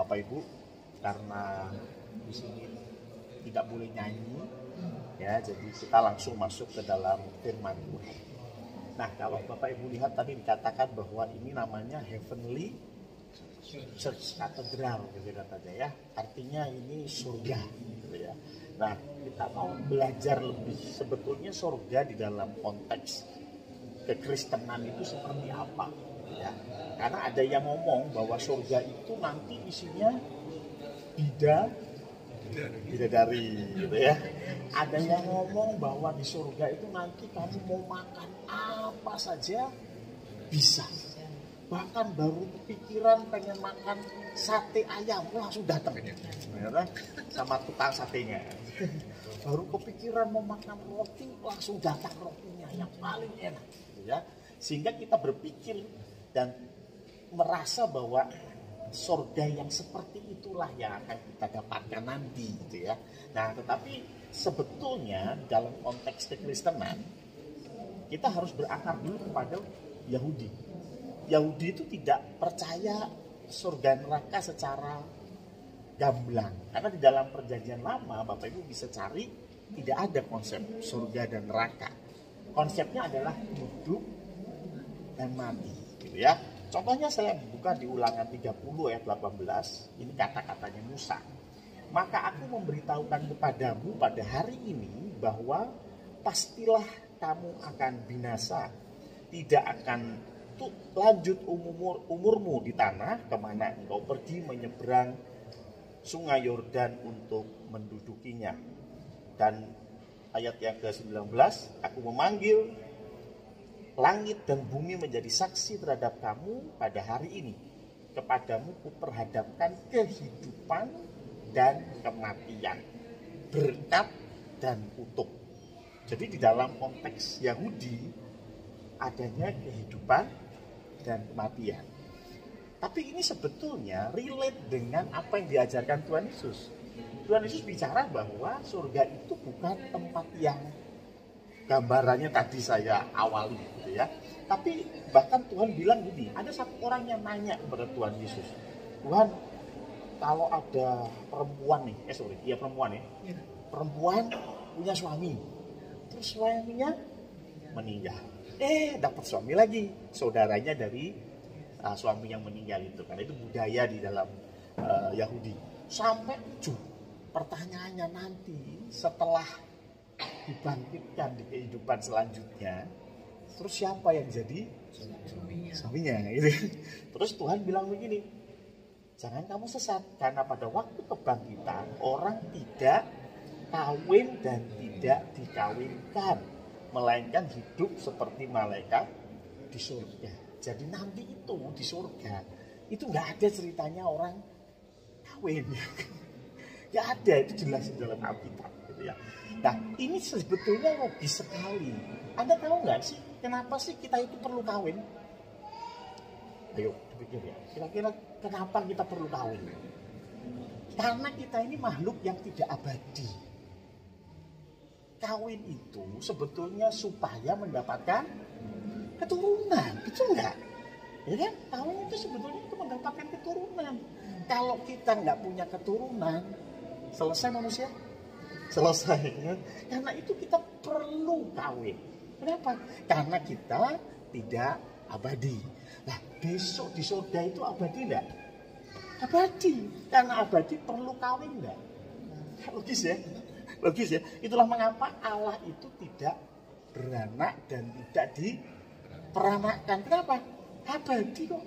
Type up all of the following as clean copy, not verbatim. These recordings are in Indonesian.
Bapak Ibu, karena di sini tidak boleh nyanyi, ya, jadi kita langsung masuk ke dalam firman Tuhan. Nah, kalau Bapak Ibu lihat tadi dikatakan bahwa ini namanya Heavenly Church Cathedral, gitu katanya ya. Artinya ini surga, gitu ya. Nah, kita mau belajar lebih sebetulnya surga di dalam konteks kekristenan itu seperti apa, ya. Karena ada yang ngomong bahwa surga itu nanti isinya bidadari, gitu ya. Ada yang ngomong bahwa di surga itu nanti kamu mau makan apa saja bisa. Bahkan baru kepikiran pengen makan sate ayam, langsung datang sama tukang satenya. Baru kepikiran mau makan roti, langsung datang rotinya yang paling enak, gitu ya. Sehingga kita berpikir dan merasa bahwa surga yang seperti itulah yang akan kita dapatkan nanti, gitu ya. Nah, tetapi sebetulnya dalam konteks kekristenan kita harus berakar dulu kepada Yahudi. Yahudi itu tidak percaya surga neraka secara gamblang. Karena di dalam perjanjian lama, Bapak Ibu bisa cari, tidak ada konsep surga dan neraka. Konsepnya adalah hidup dan mati, gitu ya. Contohnya saya buka di Ulangan 30 ayat 18, ini kata-katanya Musa. Maka aku memberitahukan kepadamu pada hari ini bahwa pastilah kamu akan binasa, tidak akan lanjut umurmu di tanah kemana engkau pergi menyeberang sungai Yordan untuk mendudukinya. Dan ayat yang ke-19, aku memanggil langit dan bumi menjadi saksi terhadap kamu pada hari ini. Kepadamu kuperhadapkan kehidupan dan kematian, berkat dan kutuk. Jadi di dalam konteks Yahudi adanya kehidupan dan kematian. Tapi ini sebetulnya relate dengan apa yang diajarkan Tuhan Yesus. Tuhan Yesus bicara bahwa surga itu bukan tempat yang gambarannya tadi saya awali, gitu ya. Tapi bahkan Tuhan bilang gini, ada satu orang yang nanya kepada Tuhan Yesus, Tuhan, kalau ada perempuan nih, perempuan punya suami, terus suaminya meninggal, dapat suami lagi, saudaranya dari suami yang meninggal itu, karena itu budaya di dalam Yahudi. Sampai pertanyaannya nanti setelah dibangkitkan di kehidupan selanjutnya, terus siapa yang jadi suaminya, gitu. Terus Tuhan bilang begini, jangan kamu sesat, karena pada waktu kebangkitan orang tidak kawin dan tidak dikawinkan, melainkan hidup seperti malaikat di surga. Jadi nanti itu di surga itu nggak ada ceritanya orang kawin, nggak ada, itu jelas di dalam Alkitab, gitu ya. Nah, ini sebetulnya logis sekali. Anda tahu nggak sih kenapa sih kita itu perlu kawin? Ayo pikir ya, kira-kira kenapa kita perlu kawin? Karena kita ini makhluk yang tidak abadi. Kawin itu sebetulnya supaya mendapatkan keturunan, betul nggak? Ya kan? Kawin itu sebetulnya itu mendapatkan keturunan. Kalau kita nggak punya keturunan, selesai manusia? Selesai, ya? Karena itu kita perlu kawin. Kenapa? Karena kita tidak abadi. Nah, besok di surga itu abadi enggak? Abadi. Karena abadi perlu kawin enggak? Logis ya? Logis ya? Itulah mengapa Allah itu tidak beranak dan tidak diperanakkan. Kenapa? Abadi kok.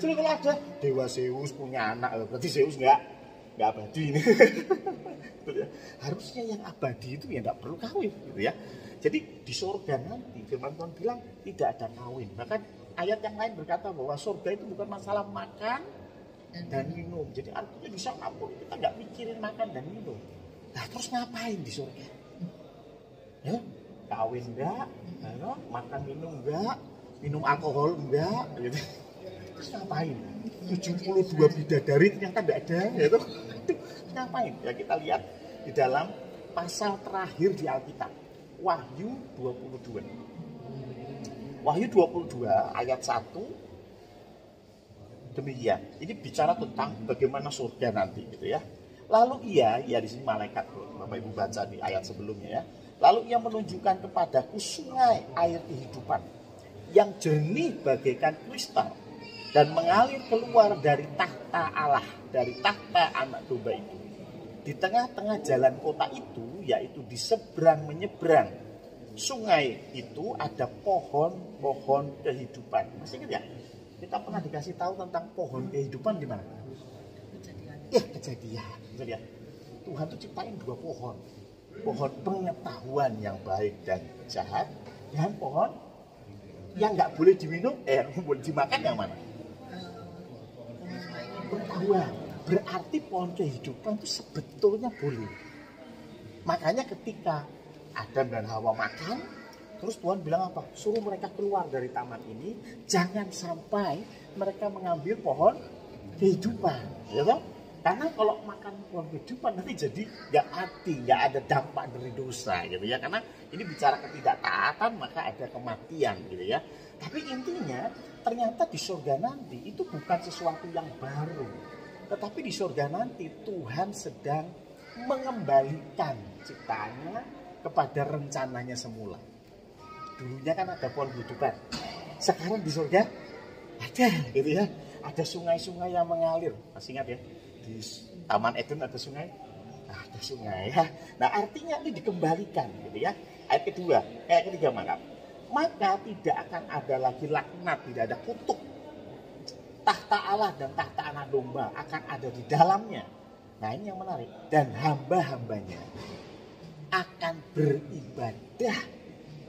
Jadi kalau ada Dewa Zeus punya anak, berarti Zeus enggak abadi ini. Harusnya yang abadi itu ya enggak perlu kawin, gitu ya. Jadi di surga nanti firman Tuhan bilang tidak ada kawin. Bahkan ayat yang lain berkata bahwa surga itu bukan masalah makan dan minum. Jadi artinya di sana pun kita nggak mikirin makan dan minum. Nah, terus ngapain di surga? Ya, kawin enggak, makan minum enggak, minum alkohol enggak, gitu. Terus ngapain? 72 bidadari ternyata enggak ada, gitu. Ngapain? Ya kita lihat di dalam pasal terakhir di Alkitab, Wahyu 22. Wahyu 22 ayat 1 Demikian. Ini bicara tentang bagaimana surga nanti gitu ya. Lalu ia di sini malaikat Bapak Ibu baca di ayat sebelumnya ya. Lalu ia menunjukkan kepadaku sungai air kehidupan yang jernih bagaikan kristal dan mengalir keluar dari tahta Allah, dari tahta anak domba itu. Di tengah-tengah jalan kota itu, yaitu di seberang menyeberang sungai itu ada pohon-pohon kehidupan. Masih ingat ya? Kita pernah dikasih tahu tentang pohon kehidupan di mana? Kejadian. Tuhan tuh ciptain 2 pohon. Pohon pengetahuan yang baik dan jahat, dan pohon yang nggak boleh diminum, boleh dimakan yang mana? Pengetahuan. Berarti pohon kehidupan itu sebetulnya boleh. Makanya ketika Adam dan Hawa makan, terus Tuhan bilang apa? Suruh mereka keluar dari taman ini, jangan sampai mereka mengambil pohon kehidupan, ya toh? Karena kalau makan pohon kehidupan nanti jadi nggak mati, nggak ada dampak dari dosa, gitu ya. Karena ini bicara ketidaktaatan, maka ada kematian, gitu ya. Tapi intinya ternyata di surga nanti itu bukan sesuatu yang baru, tetapi di surga nanti Tuhan sedang mengembalikan ciptaannya kepada rencananya semula. Dulunya kan ada pohon kehidupan, sekarang di surga ada, gitu ya. Ada sungai-sungai yang mengalir. Masih ingat ya? Di Taman Eden ada sungai? Ada sungai ya. Nah artinya ini dikembalikan, gitu ya. Ayat ketiga maka tidak akan ada lagi laknat, tidak ada kutuk. Tahta Allah dan tahta anak domba akan ada di dalamnya. Nah ini yang menarik. Dan hamba-hambanya akan beribadah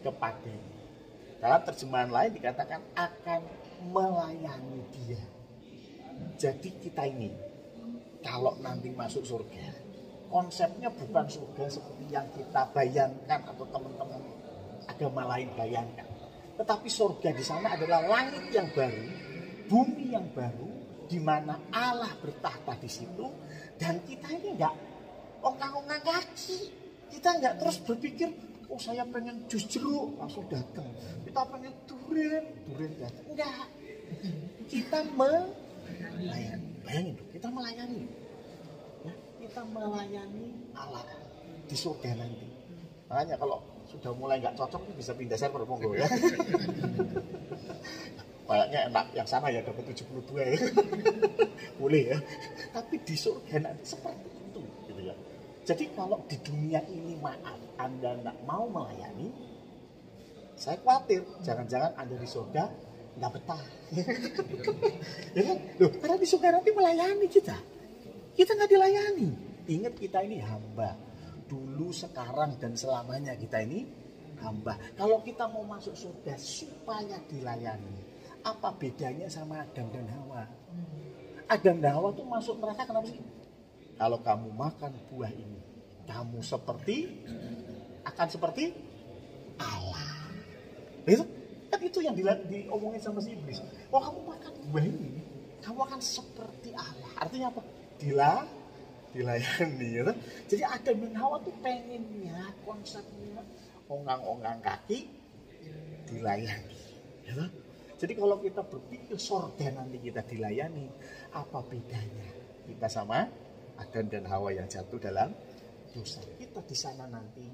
kepadanya. Dalam terjemahan lain dikatakan akan melayani dia. Jadi kita ini kalau nanti masuk surga, konsepnya bukan surga seperti yang kita bayangkan atau teman-teman agama lain bayangkan. Tetapi surga di sana adalah langit yang baru, bumi yang baru, di mana Allah bertahta di situ, dan kita ini enggak ongkang-ongkang kaki. Kita enggak terus berpikir, oh saya pengen jus jeruk, langsung datang. Kita pengen durian datang. Enggak. Kita melayani. Bayangin tuh, kita melayani. Ya, kita melayani Allah di surga nanti. Makanya kalau sudah mulai nggak cocok bisa pindah server monggo ya. Kayaknya enak yang sana ya dapat 72 ya. Boleh ya. Tapi di surga nanti seperti itu gitu ya. Jadi kalau di dunia ini maaf Anda nggak mau melayani, saya khawatir jangan-jangan Anda di surga nggak betah. Ya kan? Loh, karena di surga nanti melayani kita. Kita nggak dilayani. Ingat kita ini hamba. Dulu, sekarang, dan selamanya kita ini hamba. Kalau kita mau masuk surga supaya dilayani, apa bedanya sama Adam dan Hawa? Adam dan Hawa tuh masuk neraka kenapa sih? Kalau kamu makan buah ini, kamu akan seperti Allah. Itu kan itu yang diomongin sama si iblis. Kalau kamu makan buah ini, kamu akan seperti Allah. Artinya apa? Dilayani ya. Jadi Adam dan Hawa tuh pengennya konsepnya ongkang-ongkang kaki dilayani ya. Jadi kalau kita berpikir surga nanti kita dilayani, apa bedanya kita sama Adam dan Hawa yang jatuh dalam dosa? Kita di sana nanti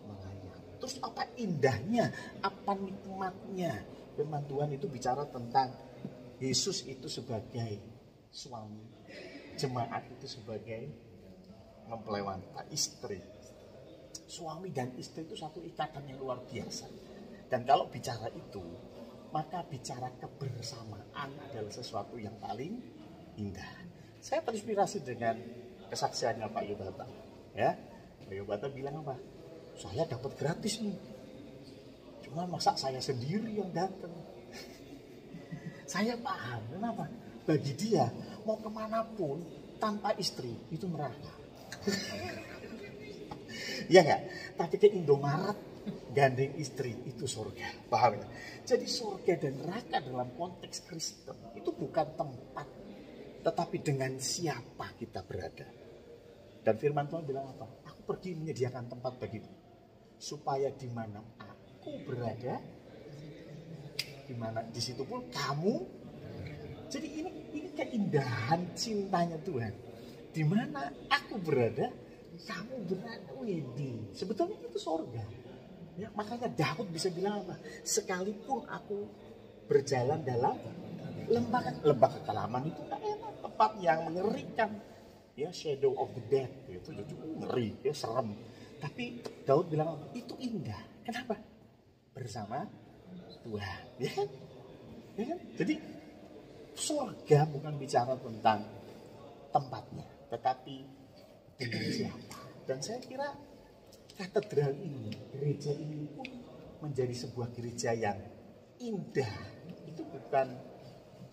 melayani. Terus apa indahnya, apa nikmatnya? Firman Tuhan itu bicara tentang Yesus itu sebagai suami, jemaat itu sebagai mempelai wanita, istri. Suami dan istri itu satu ikatan yang luar biasa. Dan kalau bicara itu, maka bicara kebersamaan adalah sesuatu yang paling indah. Saya terinspirasi dengan kesaksiannya Pak Yobata. Ya, Pak Yobata bilang apa? Saya dapat gratis nih. Cuma masa saya sendiri yang datang. Saya paham, kenapa? Bagi dia, mau kemanapun tanpa istri itu neraka. Iya nggak? Tapi ke Indomaret gandeng istri itu surga, paham ya? Jadi surga dan neraka dalam konteks Kristen itu bukan tempat, tetapi dengan siapa kita berada. Dan firman Tuhan bilang apa? Aku pergi menyediakan tempat bagimu, supaya di mana aku berada, di mana di situ pun kamu Jadi ini keindahan cintanya Tuhan. Di mana aku berada, kamu berada. Widih, sebetulnya itu surga. Ya, makanya Daud bisa bilang apa? Sekalipun aku berjalan dalam lembah kekelaman itu kan enak, tempat yang mengerikan. Ya, shadow of the dead itu ngeri, ya serem. Tapi Daud bilang apa? Itu indah. Kenapa? Bersama Tuhan. Ya kan? Ya kan? Jadi surga bukan bicara tentang tempatnya, tetapi dengan siapa. Dan saya kira katedral ini, gereja ini pun menjadi sebuah gereja yang indah. Itu bukan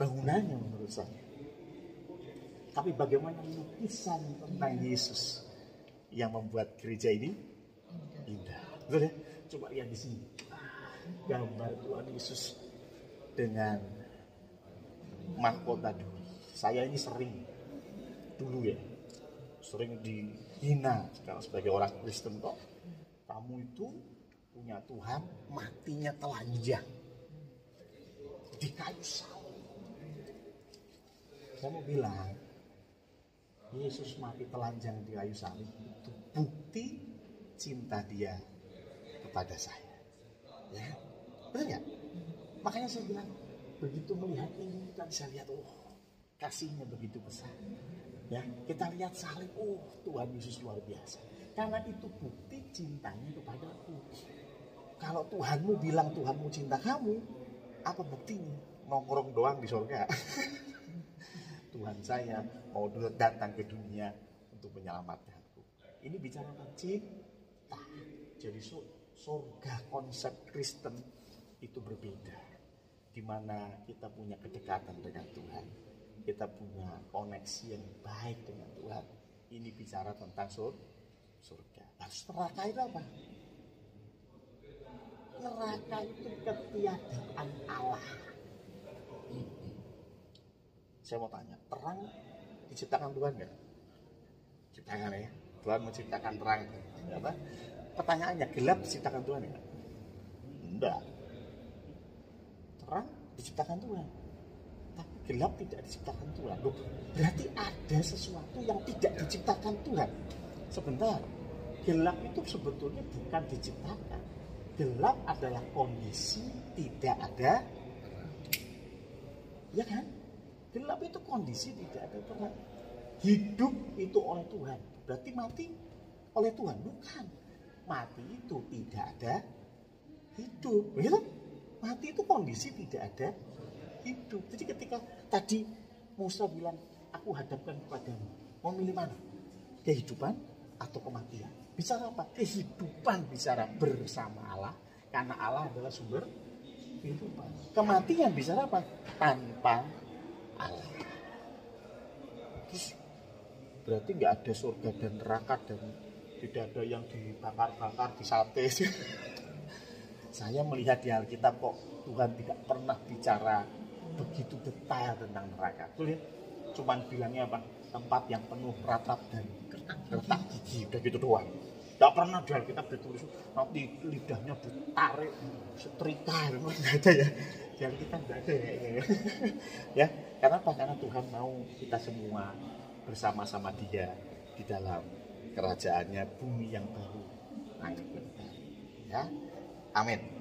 bangunannya menurut saya, tapi bagaimana lukisan tentang Yesus yang membuat gereja ini indah. Betul ya? Coba lihat di sini. Gambar Tuhan Yesus dengan mahkota dulu. Saya ini sering dihina kalau sebagai orang Kristen kok. Kamu itu punya Tuhan matinya telanjang di kayu salib. Saya mau bilang, Yesus mati telanjang di kayu salib itu bukti cinta dia kepada saya. Ya, benar nggak? Makanya saya bilang, begitu melihat ini kan saya lihat, kasihnya begitu besar. Ya, kita lihat salib, Tuhan Yesus luar biasa. Karena itu bukti cintanya kepadaku. Kalau Tuhanmu bilang Tuhanmu cinta kamu, apa buktinya? Nongkrong doang di surga. Tuhan saya mau datang ke dunia untuk menyelamatkanku. Ini bicara tentang cinta. Jadi surga konsep Kristen itu berbeda. Di mana kita punya kedekatan dengan Tuhan. Kita punya koneksi yang baik dengan Tuhan. Ini bicara tentang surga. Harus neraka itu apa? Neraka itu ketiadaan Allah. Saya mau tanya, terang diciptakan Tuhan nggak? Ciptakan ya. Tuhan menciptakan terang. Apa? Pertanyaannya, gelap diciptakan Tuhan nggak? Enggak. Terang diciptakan Tuhan. Tapi gelap tidak diciptakan Tuhan. Loh, berarti ada sesuatu yang tidak diciptakan Tuhan. Sebentar, gelap itu sebetulnya bukan diciptakan. Gelap adalah kondisi tidak ada. Ya kan? Gelap itu kondisi tidak ada terang. Hidup itu oleh Tuhan. Berarti mati oleh Tuhan. Bukan. Mati itu tidak ada hidup. Begitu? Mati itu kondisi tidak ada hidup. Jadi ketika tadi Musa bilang, aku hadapkan kepadamu, mau milih mana? Kehidupan atau kematian? Bicara apa? Kehidupan, bicara bersama Allah. Karena Allah adalah sumber kehidupan. Kematian bicara apa? Tanpa Allah. Terus berarti nggak ada surga dan neraka dan tidak ada yang dibakar-bakar, disate. Saya melihat di Alkitab kok Tuhan tidak pernah bicara begitu detail tentang neraka. Tuh lihat, cuman bilangnya apa? Tempat yang penuh ratap dan retak gigi, udah gitu doang. Gak pernah di Alkitab ditulis nanti lidahnya ditarik setrika, nggak ada ya. Di Alkitab nggak ada ya. Ya, karena apa? Karena Tuhan mau kita semua bersama-sama Dia di dalam kerajaannya bumi yang baru langit yang baru. Ya, amin.